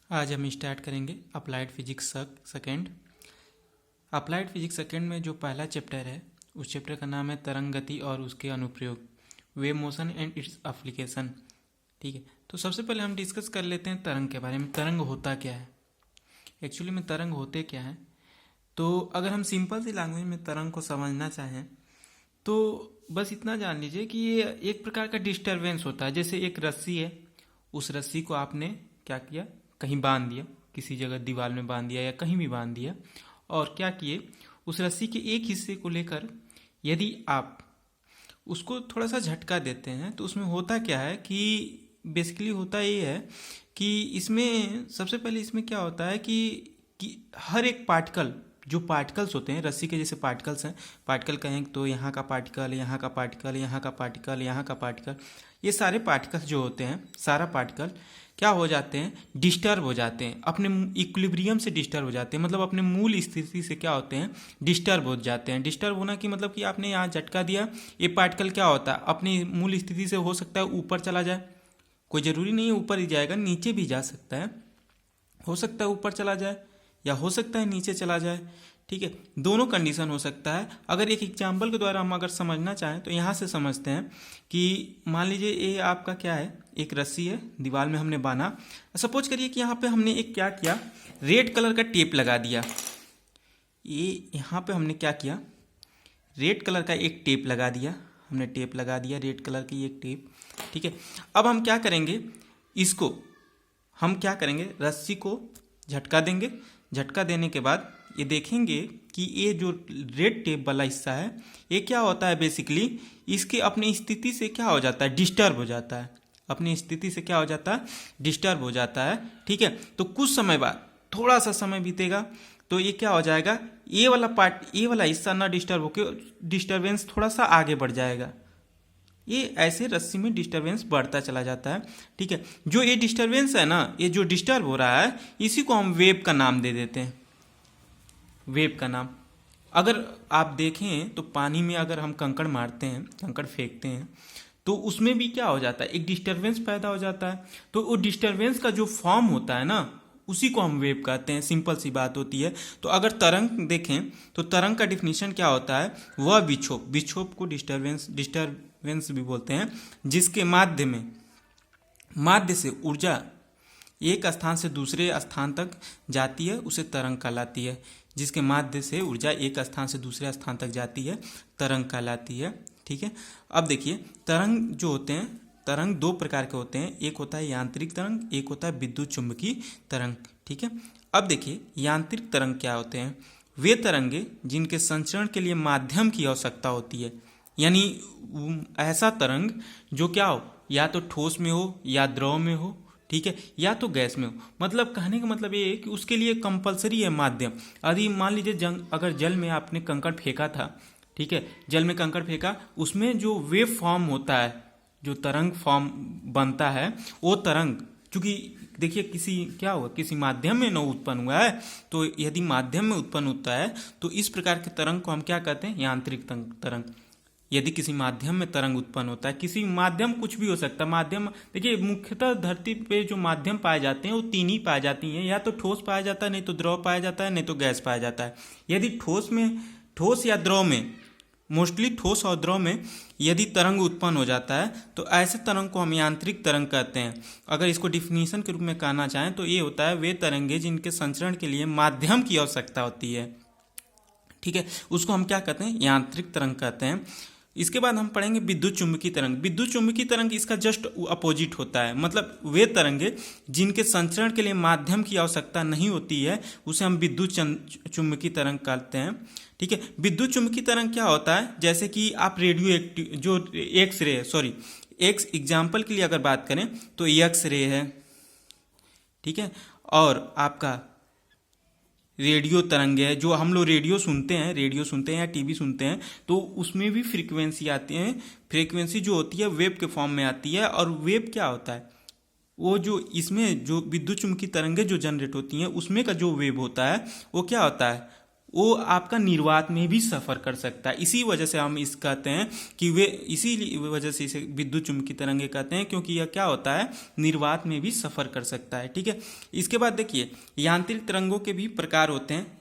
आज हम स्टार्ट करेंगे applied physics second. Applied physics second में जो पहला चैप्टर है उस चैप्टर का नाम है तरंग गति और उसके अनुप्रयोग, wave motion and its application. ठीक है, तो सबसे पहले हम डिस्कस कर लेते हैं तरंग के बारे में। तरंग होता क्या है, एक्चुअली में तरंग होते क्या है। तो अगर हम सिंपल सी लैंग्वेज में तरंग को समझना चाहें तो बस इतना जान लीजिए कि ये एक प्रकार का डिस्टरबेंस होता है। जैसे एक रस्सी है, उस रस्सी को आपने क्या किया, कहीं बांध दिया, किसी जगह दीवार में बांध दिया या कहीं भी बांध दिया, और क्या किए, उस रस्सी के एक हिस्से को लेकर यदि आप उसको थोड़ा सा झटका देते हैं तो उसमें होता क्या है कि बेसिकली होता ये है कि इसमें सबसे पहले इसमें क्या होता है कि हर एक पार्टिकल, जो पार्टिकल्स होते हैं रस्सी के जैसे पार्टिकल्स हैं, पार्टिकल कहें तो यहाँ का पार्टिकल, यहाँ का पार्टिकल, यहाँ का पार्टिकल, यहाँ का पार्टिकल, ये सारे पार्टिकल्स जो होते हैं, सारा पार्टिकल क्या हो जाते हैं, डिस्टर्ब हो जाते हैं, अपने इक्विलिब्रियम से डिस्टर्ब हो जाते हैं। मतलब अपने मूल स्थिति से क्या होते हैं, डिस्टर्ब हो जाते हैं। डिस्टर्ब होना कि मतलब कि आपने यहाँ झटका दिया, ये पार्टिकल क्या होता है, अपनी मूल स्थिति से हो सकता है ऊपर चला जाए, कोई ज़रूरी नहीं है ऊपर ही जाएगा, नीचे भी जा सकता है, हो सकता है ऊपर चला जाए या हो सकता है नीचे चला जाए। ठीक है, दोनों कंडीशन हो सकता है। अगर एक एग्जाम्पल के द्वारा हम अगर समझना चाहें तो यहाँ से समझते हैं कि मान लीजिए ये आपका क्या है, एक रस्सी है, दीवार में हमने बांधा। सपोज करिए कि यहाँ पे हमने एक क्या किया, रेड कलर का टेप लगा दिया। ये यहाँ पे हमने क्या किया, रेड कलर का एक टेप लगा दिया, हमने टेप लगा दिया रेड कलर की एक टेप। ठीक है, अब हम क्या करेंगे, इसको हम क्या करेंगे, रस्सी को झटका देंगे। झटका देने के बाद ये देखेंगे कि ये जो रेड टेप वाला हिस्सा है ये क्या होता है, बेसिकली इसके अपनी स्थिति से क्या हो जाता है, डिस्टर्ब हो जाता है। अपनी स्थिति से क्या हो जाता है, डिस्टर्ब हो जाता है। ठीक है, तो कुछ समय बाद, थोड़ा सा समय बीतेगा तो ये क्या हो जाएगा, ये वाला पार्ट, ये वाला हिस्सा ना डिस्टर्ब होकर डिस्टर्बेंस थोड़ा सा आगे बढ़ जाएगा। ये ऐसे रस्सी में डिस्टरबेंस बढ़ता चला जाता है। ठीक है, जो ये डिस्टरबेंस है ना, ये जो डिस्टर्ब हो रहा है, इसी को हम वेव का नाम दे देते हैं, वेव का नाम। अगर आप देखें तो पानी में अगर हम कंकड़ मारते हैं, कंकड़ फेंकते हैं, तो उसमें भी क्या हो जाता है, एक डिस्टरबेंस पैदा हो जाता है। तो वो डिस्टरबेंस का जो फॉर्म होता है ना, उसी को हम वेव कहते हैं। सिंपल सी बात होती है। तो अगर तरंग देखें तो तरंग का डिफिनीशन क्या होता है, वह विक्षोभ, विक्षोभ को डिस्टरबेंस भी बोलते हैं, जिसके माध्य से ऊर्जा एक स्थान से दूसरे स्थान तक जाती है, उसे तरंग कहलाती है। जिसके माध्य से ऊर्जा एक स्थान से दूसरे स्थान तक जाती है, तरंग कहलाती है। ठीक है, अब देखिए तरंग जो होते हैं, तरंग दो प्रकार के होते हैं, एक होता है यांत्रिक तरंग, एक होता है विद्युत चुंबकीय तरंग। ठीक है, अब देखिए यांत्रिक तरंग क्या होते हैं, वे तरंगे जिनके संचरण के लिए माध्यम की आवश्यकता होती है। यानी ऐसा तरंग जो क्या हो, या तो ठोस में हो या द्रव में हो, ठीक है, या तो गैस में हो। मतलब कहने का मतलब ये है कि उसके लिए कंपलसरी है माध्यम। यदि मान लीजिए अगर जल में आपने कंकड़ फेंका था, ठीक है, जल में कंकड़ फेंका, उसमें जो वेव फॉर्म होता है, जो तरंग फॉर्म बनता है, वो तरंग चूंकि देखिए किसी क्या हुआ, किसी माध्यम में न उत्पन्न हुआ है, तो यदि माध्यम में उत्पन्न होता है तो इस प्रकार के तरंग को हम क्या कहते हैं, यांत्रिक तरंग। यदि किसी माध्यम में तरंग उत्पन्न होता है, किसी माध्यम कुछ भी हो सकता है, माध्यम देखिए मुख्यतः धरती पे जो माध्यम पाए जाते हैं वो तीन ही पाए जाती हैं, या तो ठोस पाया जाता है, नहीं तो द्रव पाया जाता है, नहीं तो गैस पाया जाता है। यदि ठोस या द्रव में, मोस्टली ठोस और द्रव में यदि तरंग उत्पन्न हो जाता है तो ऐसे तरंग को हम यांत्रिक तरंग कहते हैं। अगर इसको डिफिनीशन के रूप में कहना चाहें तो ये होता है वे तरंगे जिनके संचरण के लिए माध्यम की आवश्यकता होती है। ठीक है, उसको हम क्या कहते हैं, यांत्रिक तरंग कहते हैं। इसके बाद हम पढ़ेंगे विद्युत चुंबकीय तरंग। विद्युत चुंबकीय तरंग इसका जस्ट अपोजिट होता है। मतलब वे तरंगे जिनके संचरण के लिए माध्यम की आवश्यकता नहीं होती है, उसे हम विद्युत चुंबकीय तरंग कहते हैं। ठीक है, विद्युत चुंबकीय तरंग क्या होता है, जैसे कि आप रेडियो एक्टिव जो एक्स एग्जाम्पल के लिए अगर बात करें तो एक्स रे है, ठीक है, और आपका रेडियो तरंग है, जो हम लोग रेडियो सुनते हैं या टीवी सुनते हैं, तो उसमें भी फ्रीक्वेंसी आती है। फ्रीक्वेंसी जो होती है वेव के फॉर्म में आती है, और वेव क्या होता है, वो जो इसमें जो विद्युत चुंबकीय तरंगें जो जनरेट होती हैं उसमें का जो वेव होता है वो क्या होता है, वो आपका निर्वात में भी सफर कर सकता है। इसी वजह से हम इस कहते हैं कि वे, इसी वजह से इसे विद्युत चुम्बकीय तरंगे कहते हैं, क्योंकि यह क्या होता है, निर्वात में भी सफर कर सकता है। ठीक है, इसके बाद देखिए यांत्रिक तरंगों के भी प्रकार होते हैं।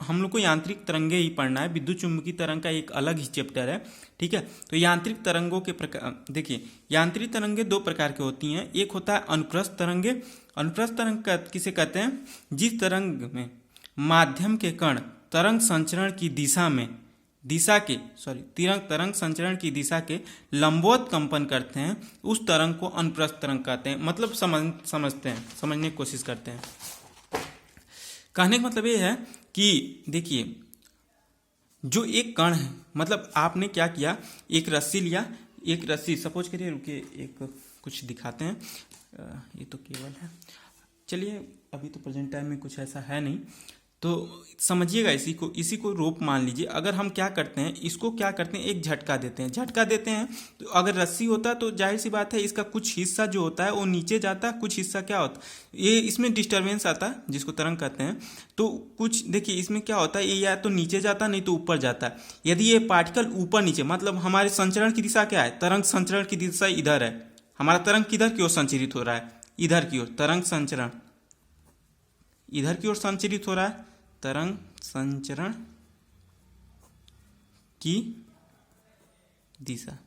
हम लोग को यांत्रिक तरंगे ही पढ़ना है, विद्युत चुम्बकीय तरंग का एक अलग ही चैप्टर है। ठीक है, तो यांत्रिक तरंगों के प्रकार देखिए, यांत्रिक तरंगे दो प्रकार की होती हैं। एक होता है अनुप्रस्थ तरंगे। अनुप्रस्थ तरंग किसे कहते हैं, जिस तरंग में माध्यम के कण तरंग संचरण की तरंग संचरण की दिशा के लंबवत कंपन करते हैं, उस तरंग को अनुप्रस्थ तरंग कहते हैं। मतलब समझने की कोशिश करते हैं। कहने का मतलब ये है कि देखिए, जो एक कण है, मतलब आपने क्या किया, एक रस्सी लिया, एक रस्सी सपोज करिए, रुकिए एक कुछ दिखाते हैं, ये तो केवल है, चलिए अभी तो प्रेजेंट टाइम में कुछ ऐसा है नहीं, तो समझिएगा इसी को रोप मान लीजिए। अगर हम क्या करते हैं, इसको क्या करते हैं, एक झटका देते हैं, तो अगर रस्सी होता है तो जाहिर सी बात है इसका कुछ हिस्सा जो होता है वो नीचे जाता है, कुछ हिस्सा क्या होता है, ये इसमें डिस्टर्बेंस आता है जिसको तरंग कहते हैं। तो कुछ देखिए इसमें क्या होता है, ये या तो नीचे जाता है नहीं तो ऊपर जाता है। यदि ये पार्टिकल ऊपर नीचे, मतलब हमारे संचरण की दिशा क्या है, तरंग संचरण की दिशा इधर है, हमारा तरंग किधर की ओर संचरित हो रहा है, इधर की ओर, तरंग संचरण इधर की ओर संचरित हो रहा है, तरंग संचरण की दिशा,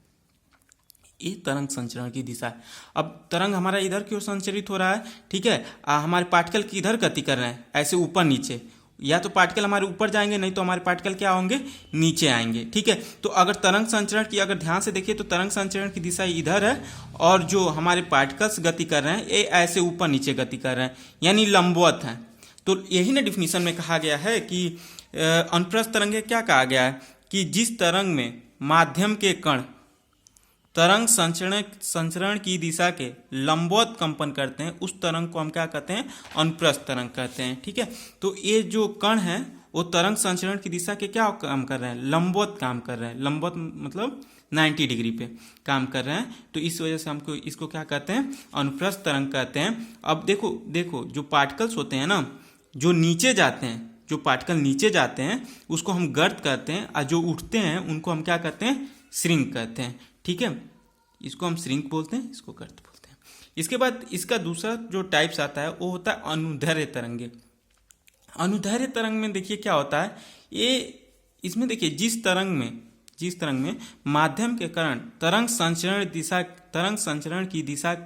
ये तरंग संचरण की दिशा है। अब तरंग हमारा इधर की ओर संचरित हो रहा है, ठीक है, हमारे पार्टिकल किधर गति कर रहे हैं, ऐसे ऊपर नीचे, या तो पार्टिकल हमारे ऊपर जाएंगे नहीं तो हमारे पार्टिकल क्या होंगे, नीचे आएंगे। ठीक है, तो अगर तरंग संचरण की अगर ध्यान से देखिए तो तरंग संचरण की दिशा इधर है, और जो हमारे पार्टिकल्स गति कर रहे हैं ये ऐसे ऊपर नीचे गति कर रहे हैं, यानी लंबवत हैं। तो यही ना डिफिनीशन में कहा गया है कि अनुप्रस्थ तरंगे क्या कहा गया है, कि जिस तरंग में माध्यम के कण तरंग संचरण की दिशा के लंबवत कंपन करते हैं, उस तरंग को हम क्या कहते हैं, अनुप्रस्थ तरंग कहते हैं। ठीक है, तो ये जो कण है वो तरंग संचरण की दिशा के क्या काम कर रहे हैं, लंबवत काम कर रहे हैं। लंबवत मतलब 90 डिग्री पे काम कर रहे हैं, तो इस वजह से हमको इसको क्या कहते हैं, अनुप्रस्थ तरंग कहते हैं। अब देखो जो पार्टिकल्स होते हैं ना, जो नीचे जाते हैं, जो पार्टिकल नीचे जाते हैं उसको हम गर्त कहते हैं, और जो उठते हैं उनको हम क्या कहते हैं, श्रिंक कहते हैं। ठीक है, इसको हम श्रिंक बोलते हैं, इसको गर्त बोलते हैं। इसके बाद इसका दूसरा जो टाइप्स आता है वो होता है अनुदैर्घ्य तरंगे। अनुदैर्घ्य तरंग में देखिए क्या होता है, ये इसमें देखिए जिस तरंग में माध्यम के कारण तरंग संचरण की दिशा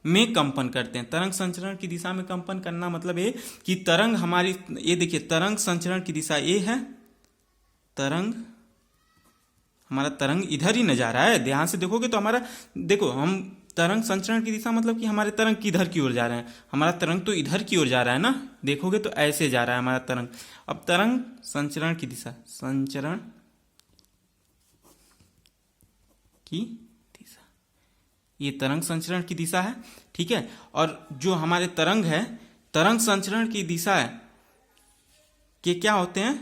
में कंपन करते हैं। तरंग संचरण की दिशा में कंपन करना मतलब ये कि तरंग हमारी, ये देखिए तरंग संचरण की दिशा ये है, हमारा तरंग इधर ही न जा रहा है, ध्यान से देखोगे तो हमारा, देखो हम तरंग संचरण की दिशा मतलब कि हमारे तरंग किधर की ओर जा रहे हैं, हमारा तरंग तो इधर की ओर जा रहा है ना, देखोगे तो ऐसे जा रहा है हमारा तरंग। अब तरंग संचरण की दिशा, संचरण की दिशा, ये तरंग संचरण की दिशा है। ठीक है, और जो हमारे तरंग है, तरंग संचरण की दिशा है कि क्या होते हैं,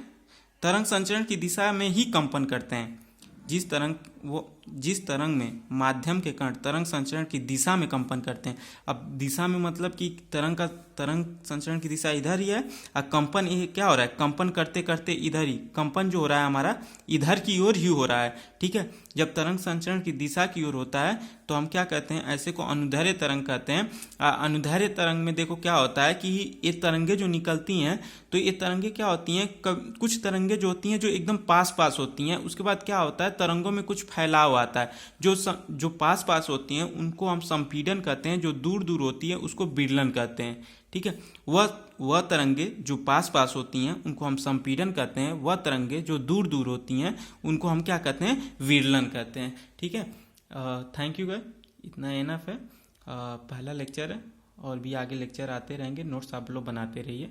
तरंग संचरण की दिशा में ही कंपन करते हैं। जिस तरंग में माध्यम के कण तरंग संचरण की दिशा में कंपन करते हैं। अब दिशा में मतलब कि तरंग संचरण की दिशा इधर ही है, और कंपन ये क्या हो रहा है, कंपन करते करते इधर ही, कंपन जो हो रहा है हमारा इधर की ओर ही हो रहा है। ठीक है, जब तरंग संचरण की दिशा की ओर होता है तो हम क्या कहते हैं, ऐसे को अनुदैर्घ्य तरंग कहते हैं। अनुदैर्घ्य तरंग में देखो क्या होता है कि ये तरंगे जो निकलती हैं, तो ये तरंगे क्या होती हैं, कुछ तरंगे जो होती हैं जो एकदम पास पास होती हैं, उसके बाद क्या होता है तरंगों में कुछ फैलाव आता है। जो पास पास होती हैं उनको हम संपीड़न कहते हैं, जो दूर दूर होती है उसको विरलन कहते हैं। ठीक है, वह तरंगे जो पास पास होती हैं उनको हम संपीड़न कहते हैं, वह तरंगे जो दूर दूर होती हैं उनको हम क्या कहते हैं, विरलन कहते हैं। ठीक है, थैंक यू गाइस, इतना एनफ है। पहला लेक्चर है, और भी आगे लेक्चर आते रहेंगे, नोट्स आप लोग बनाते रहिए।